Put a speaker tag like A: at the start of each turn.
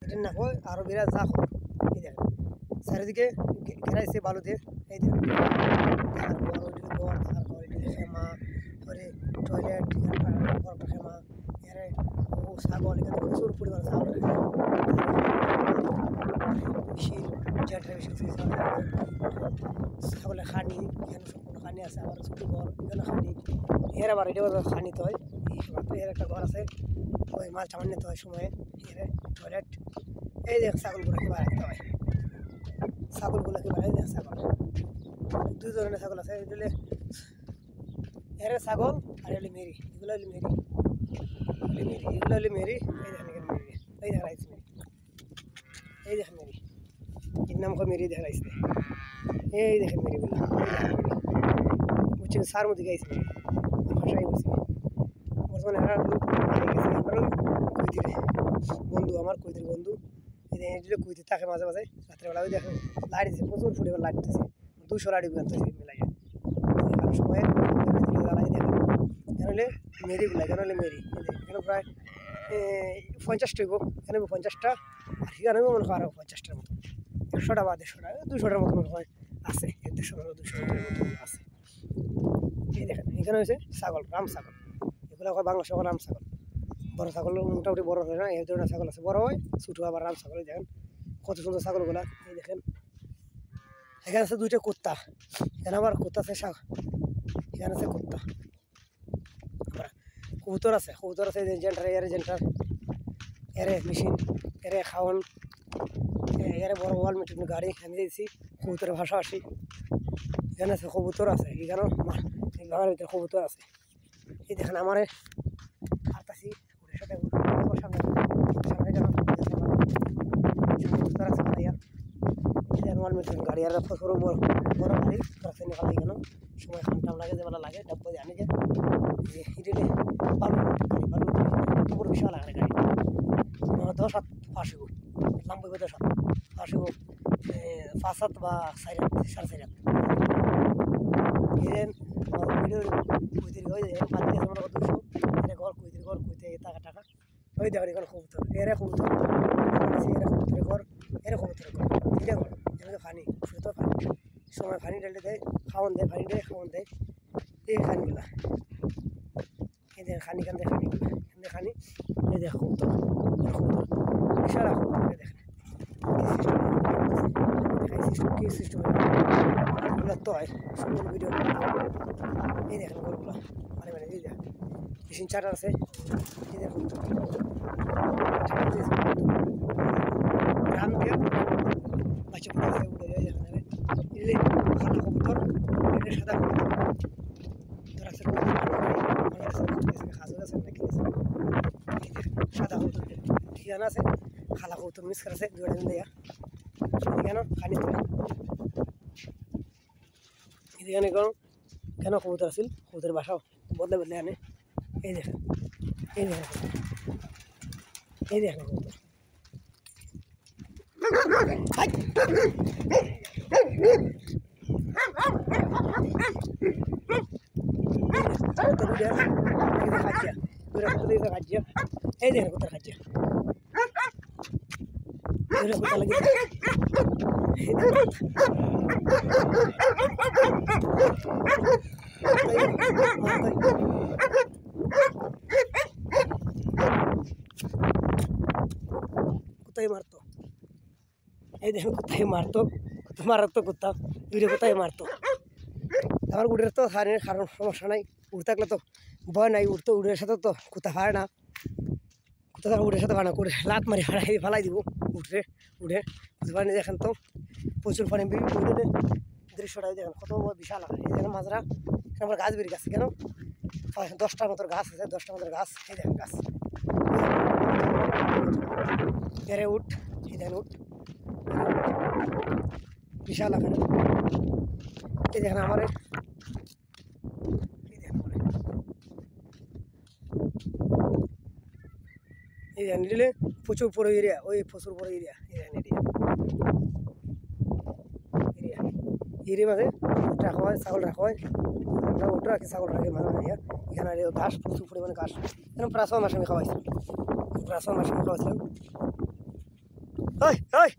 A: এটা না হয় আরও বিরাট যা হয়। এই দেখেন চারিদিকে ঘেরাইছে বালু দিয়ে। এই দেখেন খেমা তারপরে টয়লেট বড় খেমা এর ছাগল এখানে প্রচুর পরিমাণ ছাগল বেশি ছাগলের খানি এখানে সম্পূর্ণ খানি আছে। আবার ছোটো ঘর এখানে খানি এর আবার এটা খানি তো হয়। এর একটা ঘর আছে ওই মাল চামান নিতে হয় সময়ে। এর টয়লেট এই দেখ ছাগলগুলোকে বাড়াতে হয়। ছাগলগুলোকে বাড়াই দেখ ছাগল দুই ধরনের ছাগল আছে। এগুলো এর ছাগল আর এগুলো মেরি। এগুলো হলো মেরি এগুলো হলো মেরি। এই দেখেন এখানে মেরি এই দেখা রাইছে মেরি। এই দেখেন মেরি এর নাম মেরি দেখা রাইছে। এই দেখেন মেরিগুলো বুঝছেন সার মধ্যে গাইছে মেরি ভাষাই করছে। বর্তমানে কৈতির বন্ধু আমার কৈতির বন্ধু এই কুইতে থাকে মাঝে মাঝে রাত্রেবেলা ওই দেখেন লাইট দিচ্ছে প্রচুর ফুটে লাইট দিতেছে 200 লাইট আনতেছে মিলাই সময় জ্বালাই দেখেন কেন হলে মেরিগুলা কেন হলে মেরি এখানে প্রায় 50টা এখানে 50টা আর সেখানে মনে হয় আরও 50টার মতো 100টা বা 150টা 200টার মতো মনে হয় আছে 150-200টার মতো আছে। এই দেখেন এখানে হয়েছে ছাগল রাম ছাগল এগুলো বাংলা ছাগল রাম ছাগল। বড় ছাগল মোটামুটি বড় হয় না এই ধরনের ছাগল আছে বড় হয় ছোটো আবার রাম ছাগল। দেখেন কত সুন্দর ছাগলগুলা। এই দেখেন এখানে আছে 2টা কুত্তা এখানে আবার কুত্তা আছে এখানে আছে কুত্তা আবার কবুতর আছে জেন্টার এরে মেশিন এরে খাওয়ান এরে বড় ওয়াল মিটিং গাড়ি আমি দিয়েছি কবুতরের ভাষাভাষী। এখানে আছে কবুতর আছে এখানেও বাংলার ভিতরে কবুতর আছে। এই দেখেন আমার হাঁটতাছি ওদের সাথে সামনে কবুতর আছে ভাইয়া ওয়াল মিটিং গাড়ি আর বড় বড় গাড়ি রাস্তায় নেওয়া লাগে কেন সময় খামটাম লাগে যেবেলা লাগে ডাব্বা জানি যে হিটেলে বালু বড় বিশাল লাগে গাড়ি 10-7 পাঁচশো লাম্বই 10-7 পাঁচশো 5-7 বা 4.5 এর ভিডিওর কুইতির হয়ে যায় 200 ঘর কুইতির ঘর কুইতে টাকা ওই দেখেন এখানে কবুতর এরা কবুতর ঘর এরা কবুতরের ঘর এটা ঘর এখানে ফানি শুধু ফানি সময় ফানি ডালতে দেয় খাওয়ান দেয় ফানি দেয় খাওয়ান দেয় এই খানিগুলা এদের খানি খান দেয় খানিগুলা এখানে খানি এই দেখ কবুতর বিশাল কবুতর দেখেন কি সিস্টেম এগুলো তো হয় সম্পূর্ণ ভিডিও। এই দেখেন গরুগুলো মানে এই দেখেন মেশিন চার্টার আছে। এই দেখুন গ্রাম দিয়ে বাচ্চা পড়ে আছে উড়ে যায় দেখেন এলে সাদা কবুতর এটা সাদা কবুতর খাজুর আছে নাকি সাদা কবুতর ঠিকানা আছে খালা কবুতর মিস করেছে দুটা দিন দেয়া কেন খানি তোলে এখানে কেন কবুতর আছিল কবুতরের বাসাও বদলে আনে। এই দেখেন কবুতর এই দেখেন কোথায় খাচ্ছে কোথা লাগে কোথায় মারতো এই দেখেন কোথায় মারতো মারাত্মক কুত্তা দুইটা কোথায় মারতো আমার উড়ের তো হারের কারণ সমস্যা নাই উড়ে থাকলে তো ভয় নাই উড়তো উড়ের সাথে তো কুত্তা হারে না কুত্তা উড়ের সাথে ভাড়া করে লাত মারি ফালাই দিব উড়ে পানি দেখেন তো প্রচুর পানি দৃশ্যটা দেখেন কত বিশাল আকার। এই দেখেন মাঝরা আমার গাছ বেরিয়ে গেছে কেন 10টার মতো গাছ আছে 10টার মতো গাছ। এই দেখেন গাছ এরে উঠ এই দেখেন উঠ বিশাল আকার। এই দেখেন আমার এই দেখেন দিলে প্রচুর বড় এরিয়া ওই প্রচুর বড় এরিয়া এই দেখেন এরিয়া মাঝে রাখা হয় ছাগল রাখা হয় আমরা ওটা রাখি ছাগল রাখি মাঝে মাঝে এখানে ঘাস প্রচুর পরিমাণে ঘাস এরকম প্রায় 6 মাস আমি খাওয়াইছিলাম ওই ওই